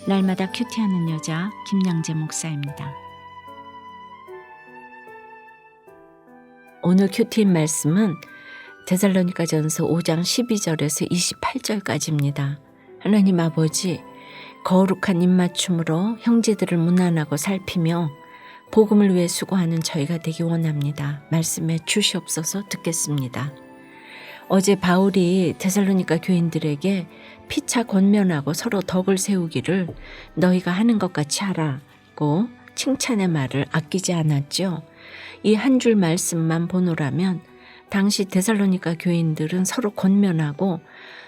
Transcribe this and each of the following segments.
날마다 큐티하는 여자 김양재 목사입니다. 오늘 큐티인 말씀은 데살로니가전서 5장 12절에서 28절까지입니다. 하나님 아버지, 거룩한 입맞춤으로 형제들을 문안하고 살피며 복음을 위해 수고하는 저희가 되기 원합니다. 말씀에 주시옵소서. 듣겠습니다. 어제 바울이 데살로니가 교인들에게 피차 권면하고 서로 덕을 세우기를 너희가 하는 것 같이 하라고 칭찬의 말을 아끼지 않았죠. 이 한 줄 말씀만 보노라면 당시 데살로니가 교인들은 서로 권면하고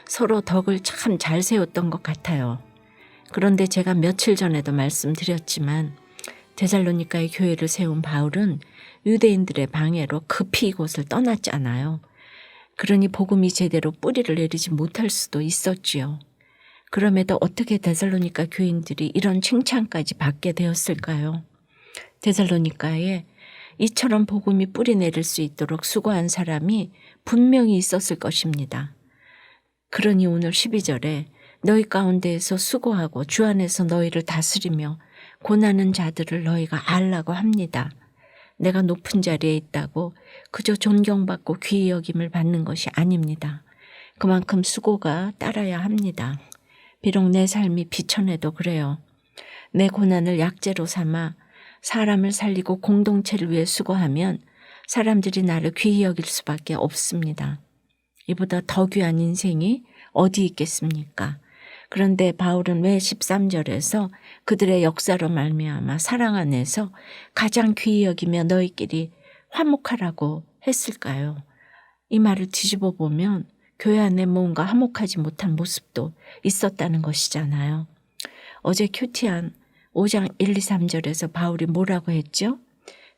서로 덕을 참 잘 세웠던 것 같아요. 그런데 제가 며칠 전에도 말씀드렸지만 데살로니가의 교회를 세운 바울은 유대인들의 방해로 급히 이곳을 떠났잖아요. 그러니 복음이 제대로 뿌리를 내리지 못할 수도 있었지요. 그럼에도 어떻게 데살로니가 교인들이 이런 칭찬까지 받게 되었을까요? 데살로니가에 이처럼 복음이 뿌리 내릴 수 있도록 수고한 사람이 분명히 있었을 것입니다. 그러니 오늘 12절에 너희 가운데에서 수고하고 주 안에서 너희를 다스리며 고난하는 자들을 너희가 알라고 합니다. 내가 높은 자리에 있다고 그저 존경받고 귀히 여김을 받는 것이 아닙니다. 그만큼 수고가 따라야 합니다. 비록 내 삶이 비천해도 그래요. 내 고난을 약재로 삼아 사람을 살리고 공동체를 위해 수고하면 사람들이 나를 귀히 여길 수밖에 없습니다. 이보다 더 귀한 인생이 어디 있겠습니까? 그런데 바울은 왜 13절에서 그들의 역사로 말미암아 사랑 안에서 가장 귀히 여기며 너희끼리 화목하라고 했을까요? 이 말을 뒤집어 보면 교회 안에 뭔가 화목하지 못한 모습도 있었다는 것이잖아요. 어제 큐티한 5장 1, 2, 3절에서 바울이 뭐라고 했죠?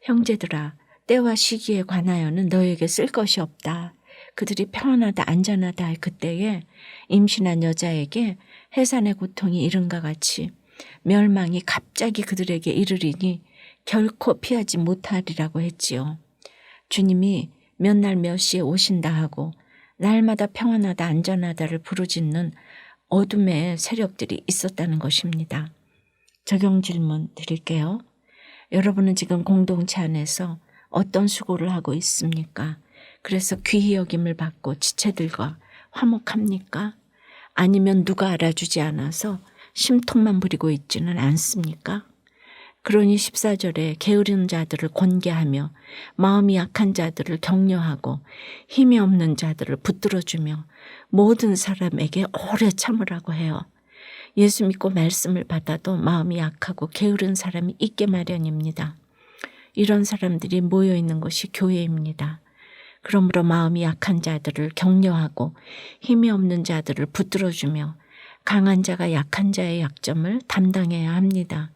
형제들아, 때와 시기에 관하여는 너에게 쓸 것이 없다. 그들이 평안하다 안전하다 할 그때에 임신한 여자에게 해산의 고통이 이른과 같이 멸망이 갑자기 그들에게 이르리니 결코 피하지 못하리라고 했지요. 주님이 몇 날 몇 시에 오신다 하고 날마다 평안하다 안전하다를 부르짖는 어둠의 세력들이 있었다는 것입니다. 적용 질문 드릴게요. 여러분은 지금 공동체 안에서 어떤 수고를 하고 있습니까? 그래서 귀히 여김을 받고 지체들과 화목합니까? 아니면 누가 알아주지 않아서 심통만 부리고 있지는 않습니까? 그러니 14절에 게으른 자들을 권계하며 마음이 약한 자들을 격려하고 힘이 없는 자들을 붙들어주며 모든 사람에게 오래 참으라고 해요. 예수 믿고 말씀을 받아도 마음이 약하고 게으른 사람이 있게 마련입니다. 이런 사람들이 모여있는 것이 교회입니다. 그러므로 마음이 약한 자들을 격려하고 힘이 없는 자들을 붙들어주며 강한 자가 약한 자의 약점을 담당해야 합니다.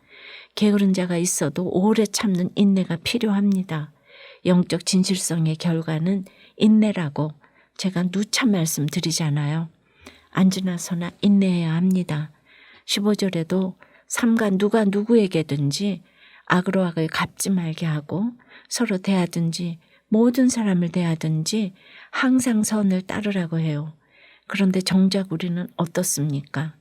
게으른 자가 있어도 오래 참는 인내가 필요합니다. 영적 진실성의 결과는 인내라고 제가 누차 말씀드리잖아요. 앉으나 서나 인내해야 합니다. 15절에도 삼가 누가 누구에게든지 악으로 악을 갚지 말게 하고 서로 대하든지 모든 사람을 대하든지 항상 선을 따르라고 해요. 그런데 정작 우리는 어떻습니까?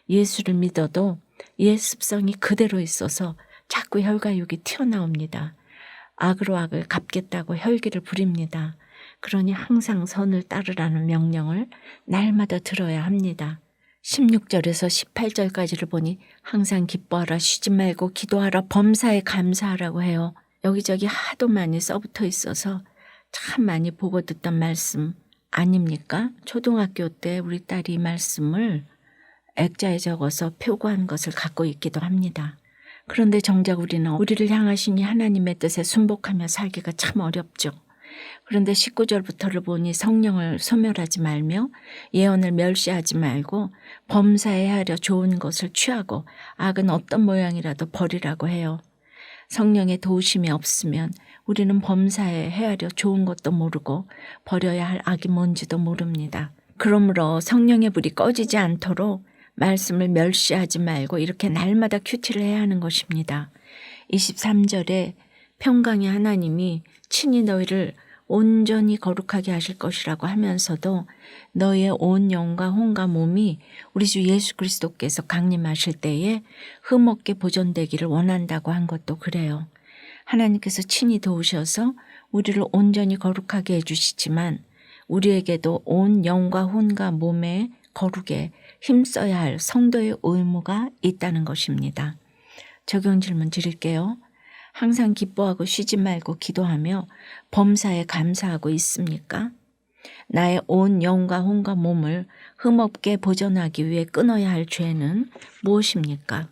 예수를 믿어도 옛 습성이 그대로 있어서 자꾸 혈과육이 튀어나옵니다. 악으로 악을 갚겠다고 혈기를 부립니다. 그러니 항상 선을 따르라는 명령을 날마다 들어야 합니다. 16절에서 18절까지를 보니 항상 기뻐하라, 쉬지 말고 기도하라, 범사에 감사하라고 해요. 여기저기 하도 많이 써붙어 있어서 참 많이 보고 듣던 말씀 아닙니까? 초등학교 때 우리 딸이 이 말씀을 액자에 적어서 표구한 것을 갖고 있기도 합니다. 그런데 정작 우리는 우리를 향하신 이 하나님의 뜻에 순복하며 살기가 참 어렵죠. 그런데 19절부터를 보니 성령을 소멸하지 말며 예언을 멸시하지 말고 범사에 하려 좋은 것을 취하고 악은 어떤 모양이라도 버리라고 해요. 성령의 도우심이 없으면 우리는 범사에 헤아려 좋은 것도 모르고 버려야 할 악이 뭔지도 모릅니다. 그러므로 성령의 불이 꺼지지 않도록 말씀을 멸시하지 말고 이렇게 날마다 큐티를 해야 하는 것입니다. 23절에 평강의 하나님이 친히 너희를 온전히 거룩하게 하실 것이라고 하면서도 너의 온 영과 혼과 몸이 우리 주 예수 그리스도께서 강림하실 때에 흠없게 보존되기를 원한다고 한 것도 그래요. 하나님께서 친히 도우셔서 우리를 온전히 거룩하게 해주시지만 우리에게도 온 영과 혼과 몸의 거룩에 힘써야 할 성도의 의무가 있다는 것입니다. 적용 질문 드릴게요. 항상 기뻐하고 쉬지 말고 기도하며 범사에 감사하고 있습니까? 나의 온 영과 혼과 몸을 흠없게 보존하기 위해 끊어야 할 죄는 무엇입니까?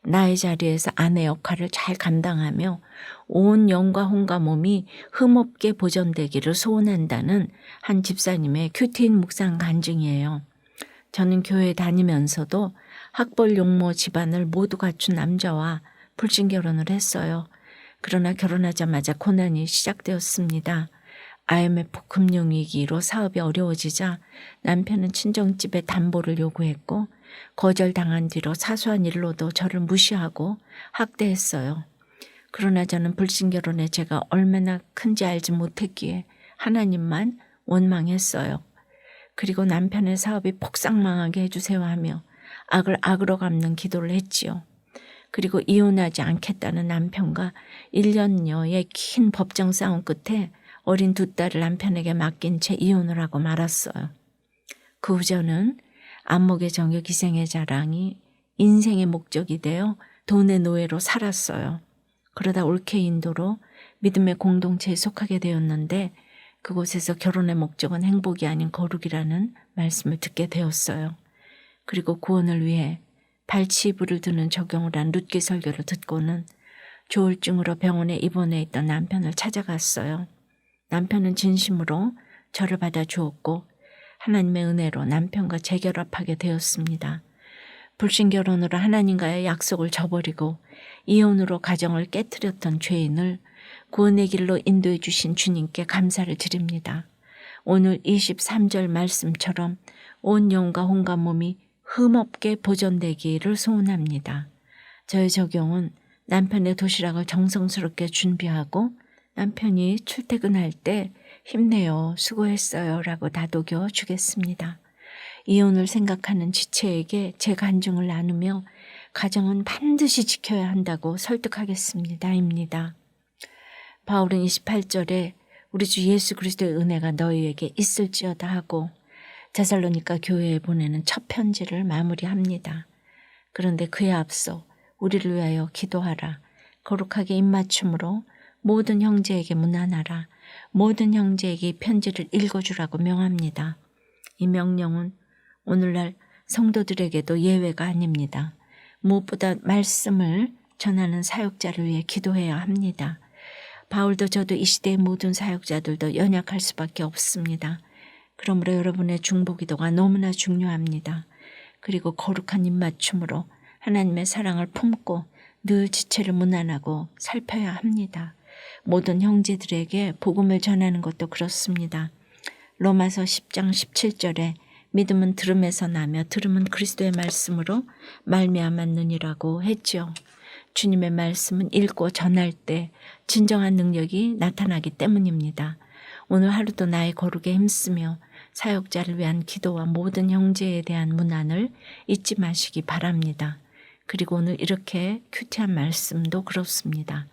나의 자리에서 아내 역할을 잘 감당하며 온 영과 혼과 몸이 흠없게 보존되기를 소원한다는 한 집사님의 큐티인 묵상 간증이에요. 저는 교회 다니면서도 학벌 용모 집안을 모두 갖춘 남자와 불신 결혼을 했어요. 그러나 결혼하자마자 고난이 시작되었습니다. IMF 금융위기로 사업이 어려워지자 남편은 친정집에 담보를 요구했고 거절당한 뒤로 사소한 일로도 저를 무시하고 학대했어요. 그러나 저는 불신결혼에 제가 얼마나 큰지 알지 못했기에 하나님만 원망했어요. 그리고 남편의 사업이 폭삭망하게 해주세요 하며 악을 악으로 갚는 기도를 했지요. 그리고 이혼하지 않겠다는 남편과 1년여의 긴 법정 싸움 끝에 어린 2딸을 남편에게 맡긴 채 이혼을 하고 말았어요. 그 후 저는 안목의 정욕 기생의 자랑이 인생의 목적이 되어 돈의 노예로 살았어요. 그러다 올케 인도로 믿음의 공동체에 속하게 되었는데 그곳에서 결혼의 목적은 행복이 아닌 거룩이라는 말씀을 듣게 되었어요. 그리고 구원을 위해 발치부를 드는 적용을 한 룻기 설교를 듣고는 조울증으로 병원에 입원해 있던 남편을 찾아갔어요. 남편은 진심으로 저를 받아주었고 하나님의 은혜로 남편과 재결합하게 되었습니다. 불신결혼으로 하나님과의 약속을 저버리고 이혼으로 가정을 깨뜨렸던 죄인을 구원의 길로 인도해 주신 주님께 감사를 드립니다. 오늘 23절 말씀처럼 온 영과 혼과 몸이 흠없게 보존되기를 소원합니다. 저의 적용은 남편의 도시락을 정성스럽게 준비하고 남편이 출퇴근할 때 힘내요, 수고했어요 라고 다독여 주겠습니다. 이혼을 생각하는 지체에게 제 간증을 나누며 가정은 반드시 지켜야 한다고 설득하겠습니다. 입니다. 바울은 28절에 우리 주 예수 그리스도의 은혜가 너희에게 있을지어다 하고 데살로니가 교회에 보내는 첫 편지를 마무리합니다. 그런데 그에 앞서 우리를 위하여 기도하라. 거룩하게 입맞춤으로 모든 형제에게 문안하라. 모든 형제에게 이 편지를 읽어주라고 명합니다. 이 명령은 오늘날 성도들에게도 예외가 아닙니다. 무엇보다 말씀을 전하는 사역자를 위해 기도해야 합니다. 바울도 저도 이 시대의 모든 사역자들도 연약할 수밖에 없습니다. 그러므로 여러분의 중보기도가 너무나 중요합니다. 그리고 거룩한 입맞춤으로 하나님의 사랑을 품고 늘 지체를 문안하고 살펴야 합니다. 모든 형제들에게 복음을 전하는 것도 그렇습니다. 로마서 10장 17절에 믿음은 들음에서 나며 들음은 그리스도의 말씀으로 말미암았느니라고 했죠. 주님의 말씀은 읽고 전할 때 진정한 능력이 나타나기 때문입니다. 오늘 하루도 나의 거룩에 힘쓰며 사역자를 위한 기도와 모든 형제에 대한 문안을 잊지 마시기 바랍니다. 그리고 오늘 이렇게 큐티한 말씀도 그렇습니다.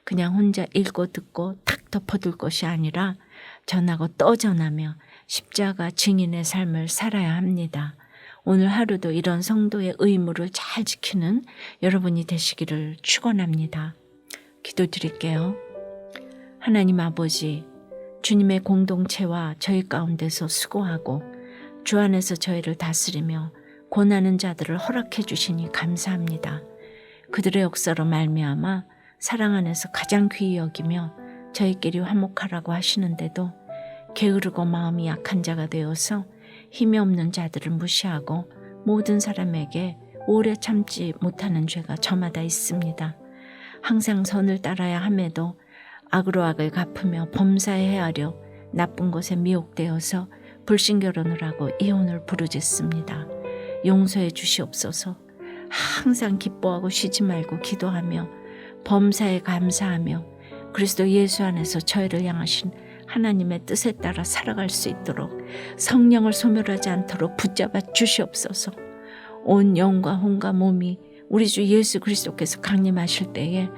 그냥 혼자 읽고 듣고 탁 덮어둘 것이 아니라 전하고 또 전하며 십자가 증인의 삶을 살아야 합니다. 오늘 하루도 이런 성도의 의무를 잘 지키는 여러분이 되시기를 축원합니다. 기도드릴게요. 하나님 아버지, 주님의 공동체와 저희 가운데서 수고하고 주 안에서 저희를 다스리며 고난하는 자들을 허락해 주시니 감사합니다. 그들의 역사로 말미암아 사랑 안에서 가장 귀히 여기며 저희끼리 화목하라고 하시는데도 게으르고 마음이 약한 자가 되어서 힘이 없는 자들을 무시하고 모든 사람에게 오래 참지 못하는 죄가 저마다 있습니다. 항상 선을 따라야 함에도 악으로 악을 갚으며 범사에 헤아려 나쁜 것에 미혹되어서 불신결혼을 하고 이혼을 부르짖습니다. 용서해 주시옵소서. 항상 기뻐하고 쉬지 말고 기도하며 범사에 감사하며 그리스도 예수 안에서 저희를 향하신 하나님의 뜻에 따라 살아갈 수 있도록 성령을 소멸하지 않도록 붙잡아 주시옵소서. 온 영과 혼과 몸이 우리 주 예수 그리스도께서 강림하실 때에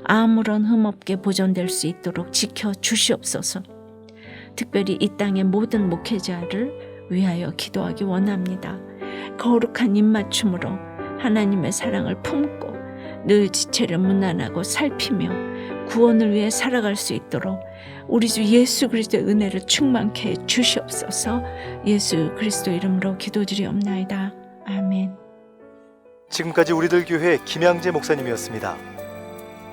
아무런 흠없게 보존될 수 있도록 지켜 주시옵소서. 특별히 이 땅의 모든 목회자를 위하여 기도하기 원합니다. 거룩한 입맞춤으로 하나님의 사랑을 품고 늘 지체를 문안하고 살피며 구원을 위해 살아갈 수 있도록 우리 주 예수 그리스도의 은혜를 충만케 해 주시옵소서. 예수 그리스도 이름으로 기도드리옵나이다. 아멘. 지금까지 우리들 교회 김양재 목사님이었습니다.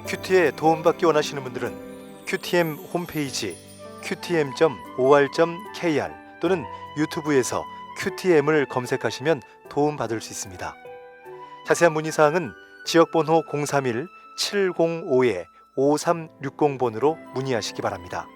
큐티에 도움받기 원하시는 분들은 QTM 홈페이지 qtm.or.kr 또는 유튜브에서 QTM을 검색하시면 도움받을 수 있습니다. 자세한 문의사항은 지역번호 031-705-5360번으로 문의하시기 바랍니다.